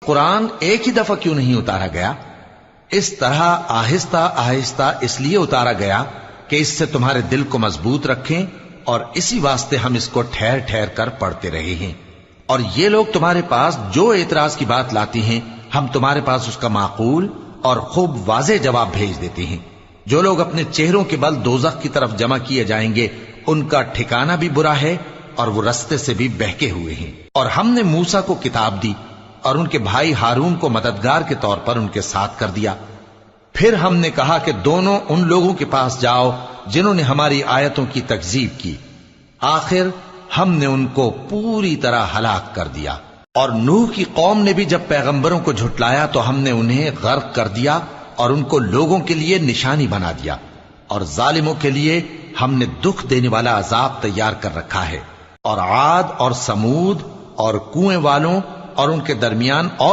قرآن ایک ہی دفعہ کیوں نہیں اتارا گیا؟ اس طرح آہستہ آہستہ اس لیے اتارا گیا کہ اس سے تمہارے دل کو مضبوط رکھیں، اور اسی واسطے ہم اس کو ٹھہر ٹھہر کر پڑھتے رہے ہیں۔ اور یہ لوگ تمہارے پاس جو اعتراض کی بات لاتی ہیں، ہم تمہارے پاس اس کا معقول اور خوب واضح جواب بھیج دیتے ہیں۔ جو لوگ اپنے چہروں کے بل دوزخ کی طرف جمع کیے جائیں گے، ان کا ٹھکانہ بھی برا ہے اور وہ رستے سے بھی بہکے ہوئے ہیں۔ اور ہم نے موسیٰ کو کتاب دی اور ان کے بھائی ہارون کو مددگار کے طور پر ان کے ساتھ کر دیا۔ پھر ہم نے کہا کہ دونوں ان لوگوں کے پاس جاؤ جنہوں نے ہماری آیتوں کی تکذیب کی۔ آخر ہم نے ان کو پوری طرح ہلاک کر دیا۔ اور نوح کی قوم نے بھی جب پیغمبروں کو جھٹلایا تو ہم نے انہیں غرق کر دیا اور ان کو لوگوں کے لیے نشانی بنا دیا، اور ظالموں کے لیے ہم نے دکھ دینے والا عذاب تیار کر رکھا ہے۔ اور عاد اور سمود اور کنویں والوں اور ان کے درمیان اور